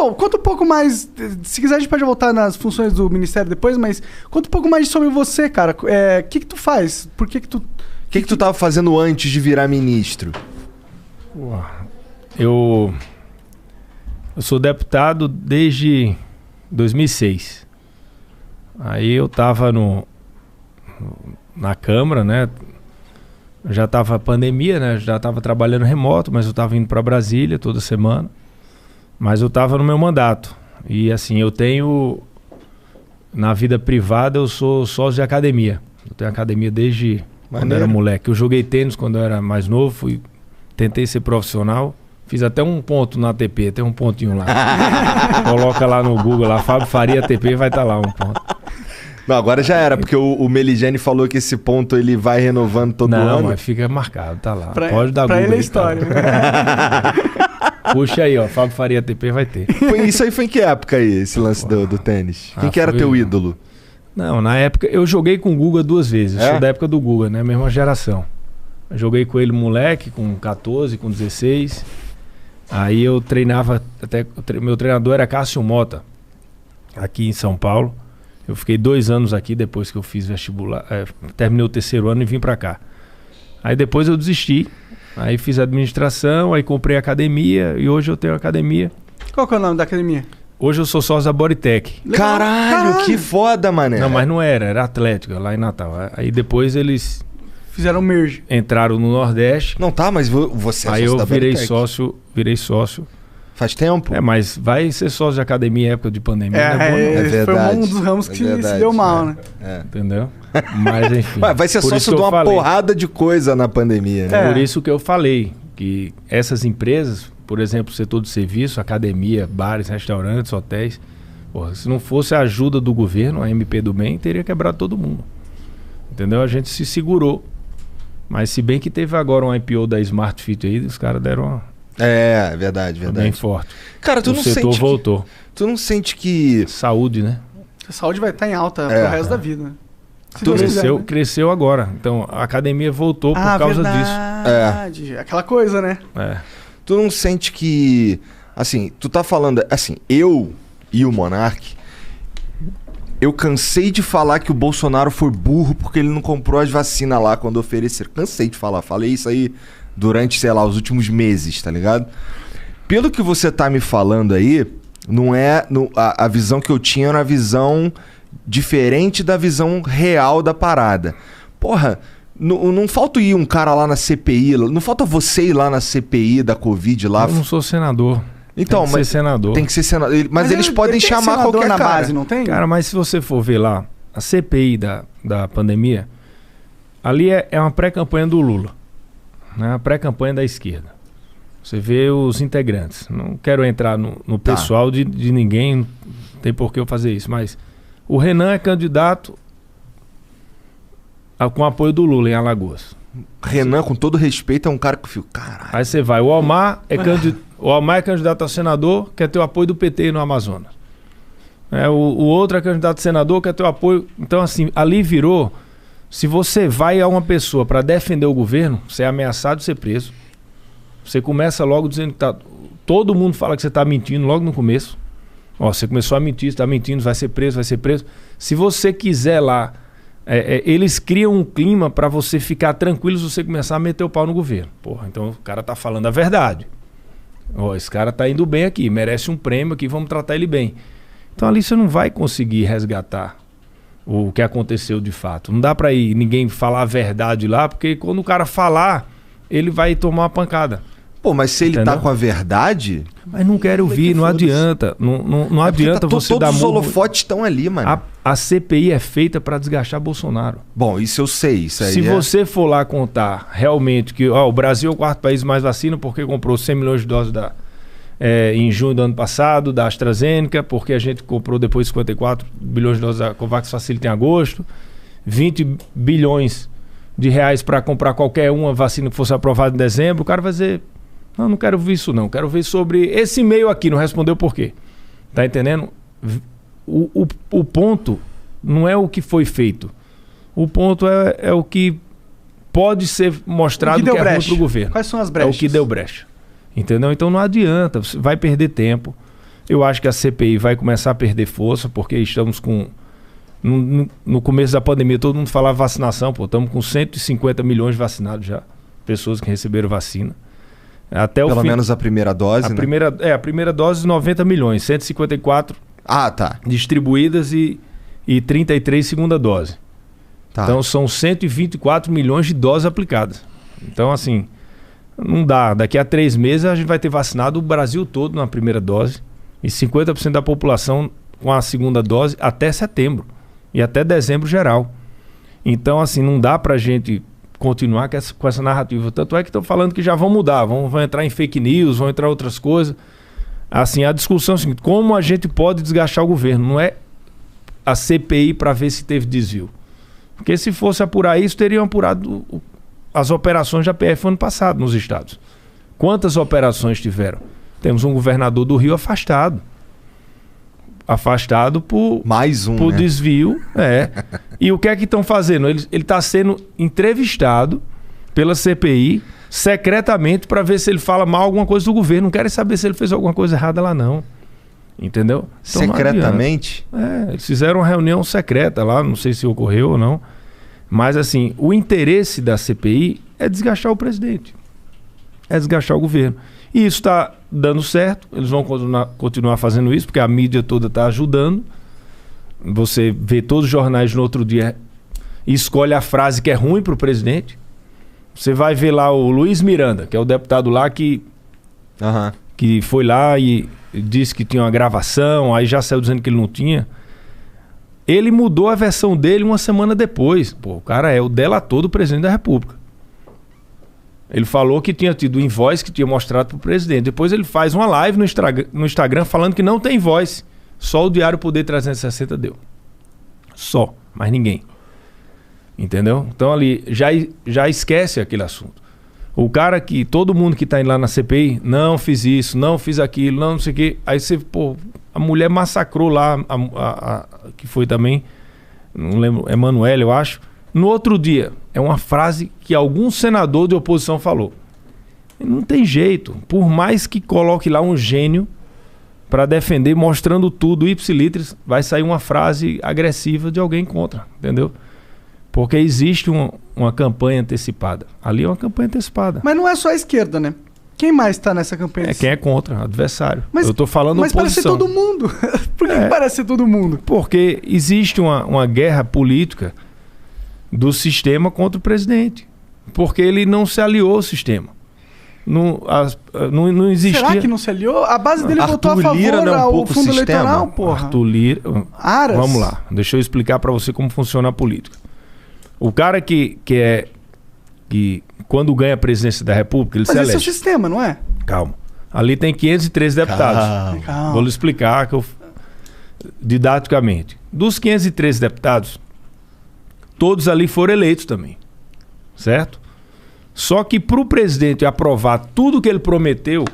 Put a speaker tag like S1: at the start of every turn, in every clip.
S1: Pô, conta um pouco mais. Se quiser, a gente pode voltar nas funções do Ministério depois, mas conta um pouco mais sobre você, cara. O que tu faz? Por que tu...
S2: O que tu tava fazendo antes de virar ministro?
S3: Eu sou deputado desde 2006. Aí eu tava na Câmara, né? Já tava pandemia, né? Já tava trabalhando remoto, mas eu tava indo para Brasília toda semana. Mas eu tava no meu mandato. E assim, eu tenho... Na vida privada, eu sou sócio de academia. Eu tenho academia desde quando eu era moleque. Eu joguei tênis quando eu era mais novo, tentei ser profissional. Fiz até um ponto na ATP, tem um pontinho lá. Coloca lá no Google, lá, Fábio Faria ATP, vai estar lá um ponto.
S2: Não, agora já era, porque o Meligeni falou que esse ponto ele vai renovando todo ano.
S3: Não, mas fica marcado, tá lá. Pode dar
S1: Pra
S3: Google.
S1: ele é história.
S3: Puxa aí, ó, Fábio Faria ATP vai ter.
S2: Isso aí foi em que época aí, esse lance do tênis? Quem que era teu ídolo?
S3: Não, na época, eu joguei com o Guga 2 vezes. Eu sou da época do Guga, né? Mesma geração. Eu joguei com ele moleque, com 14, com 16. Aí eu treinava, meu treinador era Cássio Mota, aqui em São Paulo. Eu fiquei 2 anos aqui depois que eu fiz vestibular, terminei o 3º ano e vim pra cá. Aí depois eu desisti, aí fiz administração, aí comprei academia e hoje eu tenho academia.
S1: Qual que é o nome da academia?
S3: Hoje eu sou sócio da Bodytech.
S2: Caralho, que foda, mané.
S3: Não, mas não era Atlética, lá em Natal. Aí depois eles...
S1: Fizeram merge.
S3: Entraram no Nordeste.
S2: Não tá, mas você é
S3: aí
S2: sócio da
S3: virei
S2: Bodytech.
S3: virei sócio.
S2: Faz tempo?
S3: Mas vai ser sócio de academia em época de pandemia.
S2: É verdade.
S1: Foi um dos ramos que se deu mal, né?
S3: Entendeu? Mas enfim.
S2: Vai ser sócio de uma porrada de coisa na pandemia, né?
S3: Por isso que eu falei que essas empresas, por exemplo, setor de serviço, academia, bares, restaurantes, hotéis, porra, se não fosse a ajuda do governo, a MP do Bem, teria quebrado todo mundo. Entendeu? A gente se segurou. Mas se bem que teve agora um IPO da Smart Fit aí, os caras deram uma...
S2: verdade.
S3: Bem forte.
S2: Cara, tu
S3: o
S2: não
S3: setor
S2: sente
S3: voltou.
S2: Tu não sente que...
S3: Saúde, né?
S1: A saúde vai estar em alta pro resto da vida, né?
S3: Cresceu agora. Então a academia voltou por causa
S1: disso. Aquela coisa, né?
S2: Tu não sente que... Assim, tu tá falando... Assim, eu e o Monark... Eu cansei de falar que o Bolsonaro foi burro porque ele não comprou as vacinas lá quando ofereceram. Cansei de falar. Falei isso aí durante, sei lá, os últimos meses, tá ligado? Pelo que você tá me falando aí, não é... A visão que eu tinha era uma visão diferente da visão real da parada. Porra, não falta ir um cara lá na CPI, não falta você ir lá na CPI da Covid lá.
S3: Eu não sou senador.
S2: Então,
S3: tem que ser senador.
S2: Tem que ser senador. Mas eles podem chamar qualquer
S1: na
S2: cara.
S1: base, não tem?
S3: Cara, mas se você for ver lá, a CPI da pandemia, ali é uma pré-campanha do Lula. Né? A pré-campanha da esquerda. Você vê os integrantes. Não quero entrar no pessoal de ninguém, não tem por que eu fazer isso, mas o Renan é candidato com apoio do Lula em Alagoas.
S2: Renan, com todo respeito, é um cara que eu fico, caralho.
S3: Aí você vai, o Omar é candidato a senador, quer ter o apoio do PT no Amazonas. O outro é candidato a senador, quer ter o apoio... Então, assim, ali virou... Se você vai a uma pessoa para defender o governo, você é ameaçado de ser preso. Você começa logo dizendo que tá... Todo mundo fala que você está mentindo logo no começo. Você começou a mentir, você está mentindo, vai ser preso. Se você quiser lá... eles criam um clima para você ficar tranquilo se você começar a meter o pau no governo. Porra, então o cara tá falando a verdade. Esse cara tá indo bem aqui, merece um prêmio aqui, vamos tratar ele bem. Então ali você não vai conseguir resgatar o que aconteceu de fato. Não dá para ir ninguém falar a verdade lá, porque quando o cara falar, ele vai tomar uma pancada.
S2: Pô, mas se ele tá com a verdade...
S3: Mas não quero ouvir, não adianta. Não adianta você dar...
S2: Todos os holofotes estão ali, mano.
S3: A CPI é feita para desgastar Bolsonaro.
S2: Bom, isso eu sei. Isso aí
S3: se você for lá contar realmente que o Brasil é o 4º país mais vacina porque comprou 100 milhões de doses em junho do ano passado, da AstraZeneca, porque a gente comprou depois 54 bilhões de doses da Covax Facilita em agosto, 20 bilhões de reais para comprar qualquer uma vacina que fosse aprovada em dezembro, o cara vai dizer... Não quero ver isso não. Quero ver sobre esse e-mail aqui. Não respondeu por quê. Tá entendendo? O ponto não é o que foi feito. O ponto é o que pode ser mostrado que é ruim pro governo.
S1: Quais são as brechas?
S3: É o que deu brecha. Entendeu? Então não adianta. Você vai perder tempo. Eu acho que a CPI vai começar a perder força, porque estamos com... No começo da pandemia, todo mundo falava vacinação, pô, estamos com 150 milhões de vacinados já, pessoas que receberam vacina. Até
S2: Pelo menos a primeira dose, né?
S3: A primeira dose, 90 milhões, 154 distribuídas e 33 segunda dose.
S2: Tá.
S3: Então são 124 milhões de doses aplicadas. Então, assim, não dá. Daqui a 3 meses a gente vai ter vacinado o Brasil todo na primeira dose e 50% da população com a segunda dose até setembro e até dezembro geral. Então, assim, não dá pra gente continuar com essa narrativa. Tanto é que estão falando que já vão mudar, vão entrar em fake news, vão entrar outras coisas. Assim, a discussão é a seguinte: como a gente pode desgastar o governo? Não é a CPI para ver se teve desvio. Porque se fosse apurar isso, teriam apurado as operações da PF ano passado nos estados. Quantas operações tiveram? Temos um governador do Rio afastado. Afastado por
S2: né?
S3: desvio. E o que é que estão fazendo? Ele está sendo entrevistado pela CPI secretamente para ver se ele fala mal alguma coisa do governo. Não querem saber se ele fez alguma coisa errada lá, não. Entendeu? Então,
S2: secretamente?
S3: Eles fizeram uma reunião secreta lá, não sei se ocorreu ou não. Mas, assim, o interesse da CPI é desgastar o presidente. É desgastar o governo. E isso está dando certo, eles vão continuar fazendo isso, porque a mídia toda está ajudando. Você vê todos os jornais no outro dia e escolhe a frase que é ruim para o presidente. Você vai ver lá o Luiz Miranda, que é o deputado lá que foi lá e disse que tinha uma gravação, aí já saiu dizendo que ele não tinha. Ele mudou a versão dele uma semana depois. Pô, o cara é o delator do presidente da República. Ele falou que tinha tido invoice que tinha mostrado para o presidente. Depois ele faz uma live no Instagram falando que não tem invoice. Só o Diário Poder 360 deu. Só, mais ninguém. Entendeu? Então ali já esquece aquele assunto. O cara que, todo mundo que está indo lá na CPI, não fiz isso, não fiz aquilo, não sei o quê. Aí você, pô, a mulher massacrou lá, que foi também, não lembro, Emanuele, eu acho. No outro dia, é uma frase que algum senador de oposição falou. Não tem jeito. Por mais que coloque lá um gênio para defender, mostrando tudo, ipsilitris, vai sair uma frase agressiva de alguém contra, entendeu? Porque existe uma campanha antecipada. Ali é uma campanha antecipada.
S1: Mas não é só a esquerda, né? Quem mais está nessa campanha?
S3: Quem é contra, adversário. Eu tô falando
S1: mas
S3: oposição.
S1: Parece ser todo mundo. Por que parece ser todo mundo?
S3: Porque existe uma guerra política do sistema contra o presidente. Porque ele não se aliou ao sistema. Não existia...
S1: Será que não se aliou? A base dele votou a favor ao fundo eleitoral, porra.
S3: Arthur Lira...
S1: Aras.
S3: Vamos lá, deixa eu explicar para você como funciona a política. O cara que quando ganha a presidência da República, ele se elege.
S1: Mas esse é o sistema, não é?
S3: Calma. Ali tem 513 deputados.
S1: Calma.
S3: Vou lhe explicar didaticamente. Dos 513 deputados, todos ali foram eleitos também. Certo? Só que para o presidente aprovar tudo que ele prometeu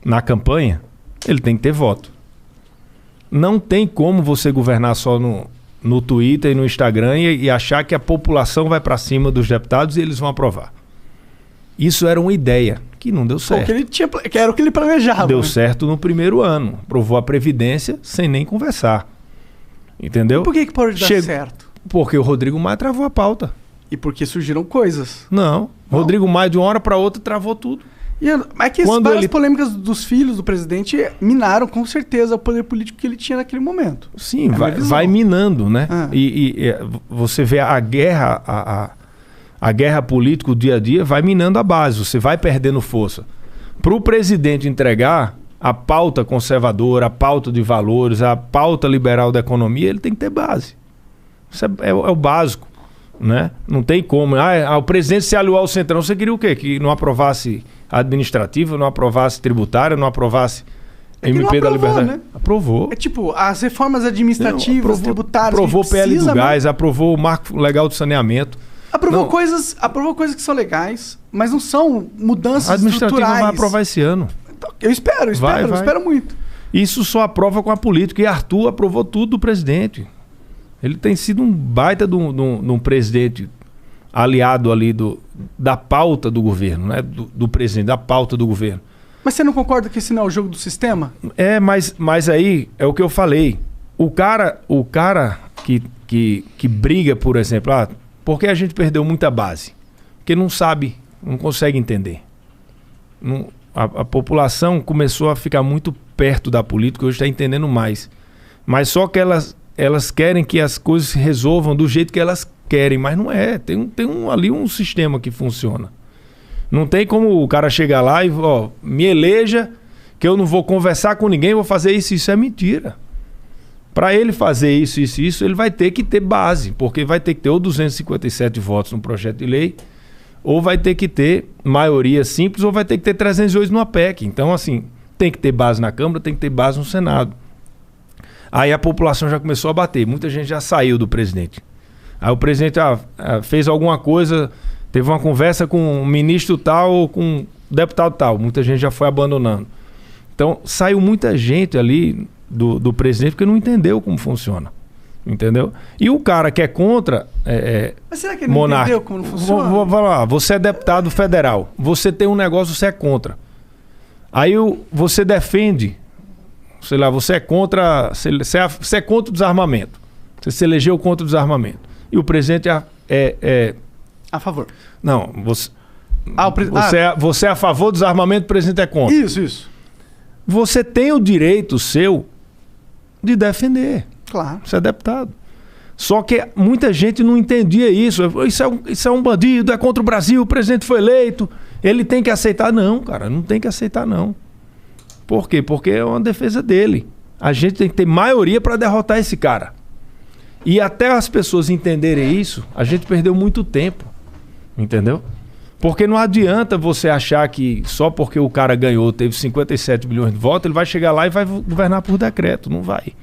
S3: na campanha, ele tem que ter voto. Não tem como você governar só no Twitter e no Instagram e achar que a população vai para cima dos deputados e eles vão aprovar. Isso era uma ideia que não deu certo.
S1: Que era o que ele planejava.
S3: Deu certo no primeiro ano. Aprovou a Previdência sem nem conversar. Entendeu?
S1: E por que pode dar certo?
S3: Porque o Rodrigo Maia travou a pauta.
S1: E porque surgiram coisas.
S3: Não. Rodrigo Maia, de uma hora para outra, travou tudo.
S1: Mas que várias polêmicas dos filhos do presidente minaram com certeza o poder político que ele tinha naquele momento.
S3: Sim, vai minando, né? E você vê a guerra, a guerra política, o dia a dia, vai minando a base. Você vai perdendo força. Para o presidente entregar a pauta conservadora, a pauta de valores, a pauta liberal da economia, ele tem que ter base. Isso é o básico. Né? Não tem como. O presidente se aliou ao Centrão. Você queria o quê? Que não aprovasse administrativa, não aprovasse tributária, não aprovasse MP da Liberdade? Né? Aprovou.
S1: É tipo, as reformas administrativas, tributárias.
S3: Aprovou o PL do gás, aprovou o Marco Legal do Saneamento.
S1: Aprovou coisas que são legais, mas não são mudanças
S3: administrativa
S1: estruturais.
S3: Vai aprovar esse ano.
S1: Eu espero muito.
S3: Isso só aprova com a política. E Arthur aprovou tudo do presidente. Ele tem sido um baita de um presidente aliado ali da pauta do governo, né? Do presidente, da pauta do governo.
S1: Mas você não concorda que esse não é o jogo do sistema?
S3: Mas aí é o que eu falei. O cara que briga, por exemplo, por que a gente perdeu muita base? Porque não sabe, não consegue entender. A população começou a ficar muito perto da política, hoje está entendendo mais. Mas só que elas querem que as coisas se resolvam do jeito que elas querem, mas não é. Tem ali um sistema que funciona. Não tem como o cara chegar lá e me eleja, que eu não vou conversar com ninguém, vou fazer isso. Isso é mentira. Para ele fazer isso, ele vai ter que ter base, porque vai ter que ter ou 257 votos no projeto de lei, ou vai ter que ter maioria simples, ou vai ter que ter 308 numa PEC. Então, assim, tem que ter base na Câmara, tem que ter base no Senado. Aí a população já começou a bater, muita gente já saiu do presidente. Aí o presidente fez alguma coisa, teve uma conversa com um ministro tal ou com um deputado tal, muita gente já foi abandonando. Então, saiu muita gente ali do presidente porque não entendeu como funciona. Entendeu? E o cara que é contra...
S1: Mas será que ele não entendeu como funciona?
S3: Vamos lá, você é deputado federal, você tem um negócio, você é contra. Aí você defende, sei lá, você é contra o desarmamento. Você se elegeu contra o desarmamento. E o presidente é
S1: a favor.
S3: Não, você é a favor do desarmamento, o presidente é contra.
S1: Isso.
S3: Você tem o direito seu de defender.
S1: Claro.
S3: Você é deputado. Só que muita gente não entendia isso. Isso é um bandido, é contra o Brasil, o presidente foi eleito, ele tem que aceitar. Não, cara, não tem que aceitar, não. Por quê? Porque é uma defesa dele. A gente tem que ter maioria para derrotar esse cara. E até as pessoas entenderem isso, a gente perdeu muito tempo. Entendeu? Porque não adianta você achar que só porque o cara ganhou, teve 57 milhões de votos, ele vai chegar lá e vai governar por decreto. Não vai.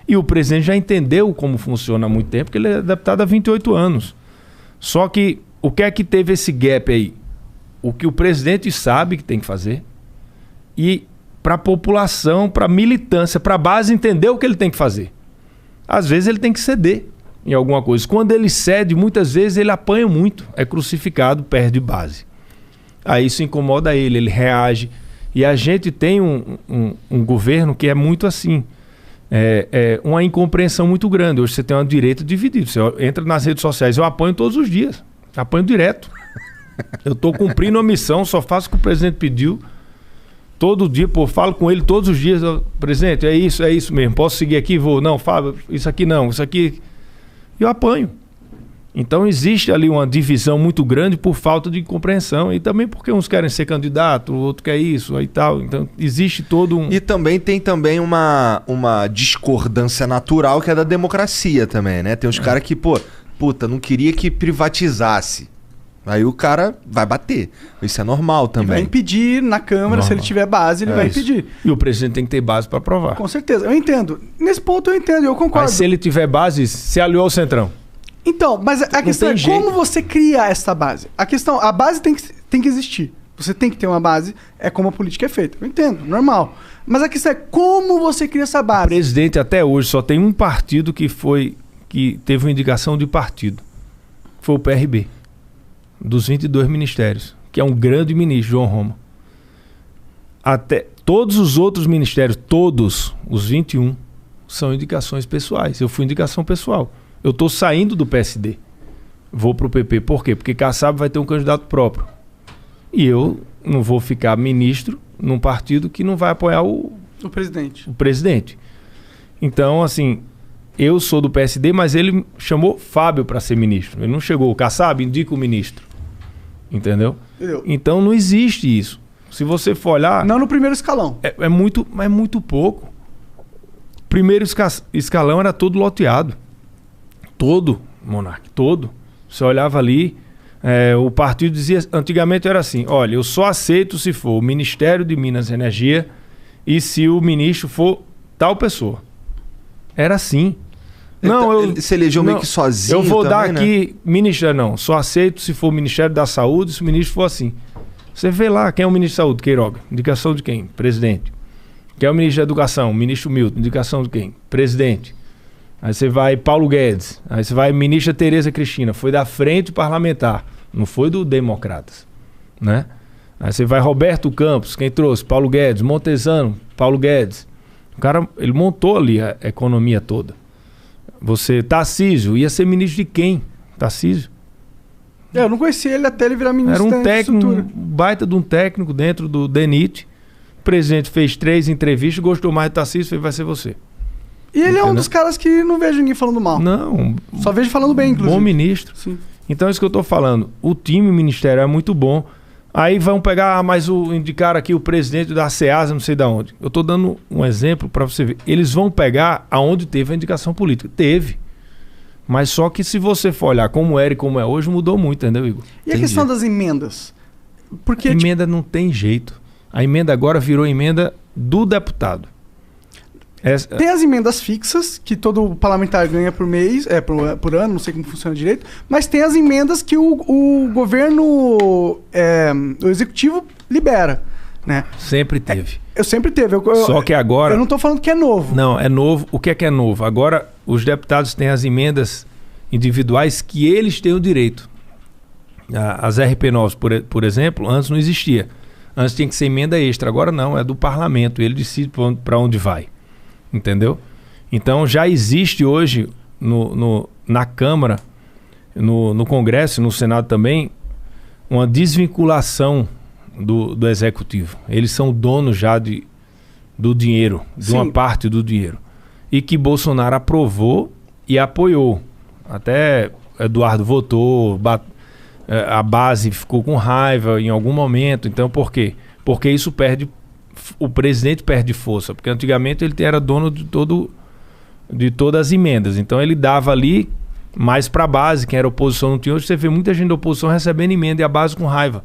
S3: E o presidente já entendeu como funciona há muito tempo, porque ele é deputado há 28 anos. Só que o que é que teve esse gap aí? O que o presidente sabe que tem que fazer e para a população, para a militância, para a base entender o que ele tem que fazer. Às vezes ele tem que ceder em alguma coisa. Quando ele cede, muitas vezes ele apanha muito, é crucificado, perde base. Aí isso incomoda ele reage. E a gente tem um governo que é muito assim. Uma incompreensão muito grande. Hoje você tem um direito dividido. Você entra nas redes sociais, eu apanho todos os dias. Apanho direto. Eu estou cumprindo a missão, só faço o que o presidente pediu. Todo dia, falo com ele todos os dias. Presidente, é isso mesmo. Posso seguir aqui? Vou. Não, Fábio, isso aqui não, isso aqui... Eu apanho. Então existe ali uma divisão muito grande por falta de compreensão e também porque uns querem ser candidato, o outro quer isso e tal. Então existe todo um...
S2: E também tem uma discordância natural que é da democracia também, né? Tem uns caras que, não queria que privatizasse. Aí o cara vai bater. Isso é normal também.
S1: Ele vai impedir na Câmara, normal. Se ele tiver base, ele vai impedir.
S3: E o presidente tem que ter base para aprovar.
S1: Com certeza, eu entendo. Nesse ponto eu entendo, eu concordo.
S3: Mas se ele tiver base, se aliou ao Centrão.
S1: Então, mas a questão é como você cria essa base. A base tem que existir. Você tem que ter uma base, é como a política é feita. Eu entendo, normal. Mas a questão é como você cria essa base.
S3: O presidente até hoje só tem um partido que teve uma indicação de partido. Foi o PRB. Dos 22 ministérios, que é um grande ministro, João Roma. Até todos os outros ministérios, todos os 21, são indicações pessoais. Eu fui indicação pessoal. Eu estou saindo do PSD. Vou para o PP. Por quê? Porque Kassab vai ter um candidato próprio. E eu não vou ficar ministro num partido que não vai apoiar o presidente. Então, assim, eu sou do PSD, mas ele chamou Fábio para ser ministro. Ele não chegou, o Kassab indica o ministro. Entendeu? Então não existe isso. Se você for olhar...
S1: Não no primeiro escalão.
S3: É muito pouco. Primeiro escalão era todo loteado. Todo, Monark, todo. Você olhava ali, o partido dizia... Antigamente era assim, olha, eu só aceito se for o Ministério de Minas e Energia e se o ministro for tal pessoa. Era assim. Não,
S2: ele se elegeu meio que sozinho.
S3: Eu vou
S2: também,
S3: dar aqui, Ministério não. Só aceito se for o Ministério da Saúde, se o ministro for assim. Você vê lá quem é o ministro da Saúde, Queiroga. Indicação de quem? Presidente. Quem é o ministro da Educação? Ministro Milton. Indicação de quem? Presidente. Aí você vai Paulo Guedes. Aí você vai ministra Tereza Cristina. Foi da frente parlamentar. Não foi do Democratas. Né? Aí você vai Roberto Campos, quem trouxe? Paulo Guedes, Montesano, Paulo Guedes. O cara, ele montou ali a economia toda. Você, Tarcísio, ia ser ministro de quem? Tarcísio.
S1: Eu não conhecia ele até ele virar ministro.
S3: Era um técnico, um baita de um técnico dentro do DENIT. O presidente fez 3 entrevistas, gostou mais do Tarcísio, fez, vai ser você.
S1: E ele é um dos caras que não vejo ninguém falando mal.
S3: Não.
S1: Só vejo falando bem, inclusive.
S3: Bom ministro.
S1: Sim.
S3: Então é isso que eu tô falando. O time ministerial é muito bom. Aí vão pegar, indicar aqui o presidente da SEASA, não sei de onde. Eu tô dando um exemplo para você ver. Eles vão pegar aonde teve a indicação política. Teve. Mas só que se você for olhar como era e como é hoje, mudou muito, entendeu, Igor?
S1: E a questão das emendas? Porque,
S3: a emenda não tem jeito. A emenda agora virou emenda do deputado.
S1: Tem as emendas fixas, que todo parlamentar ganha por mês, por ano, não sei como funciona direito, mas tem as emendas que o governo, o executivo libera, né?
S3: Sempre teve.
S1: Eu sempre teve.
S3: Só que agora...
S1: Eu não estou falando que é novo.
S3: Não, é novo. O que é novo? Agora, os deputados têm as emendas individuais que eles têm o direito. As RP9, por exemplo, antes não existia. Antes tinha que ser emenda extra. Agora não, é do parlamento. Ele decide para onde vai. Entendeu? Então já existe hoje na Câmara, no Congresso, no Senado também, uma desvinculação do Executivo. Eles são donos já do dinheiro, de uma parte do dinheiro. E que Bolsonaro aprovou e apoiou. Até Eduardo votou, a base ficou com raiva em algum momento. Então por quê? Porque isso perde... O presidente perde força, porque antigamente ele era dono de todas as emendas. Então ele dava ali mais para a base, quem era oposição não tinha. Hoje você vê muita gente da oposição recebendo emenda e a base com raiva.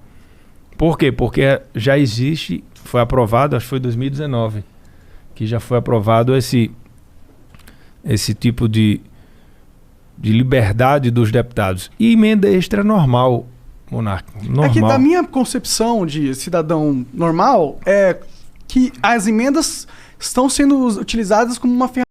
S3: Por quê? Porque já existe, foi aprovado, acho que foi em 2019, que já foi aprovado esse tipo de liberdade dos deputados. E emenda extra é normal, Monarca. Normal.
S1: É que da minha concepção de cidadão normal, é que as emendas estão sendo utilizadas como uma ferramenta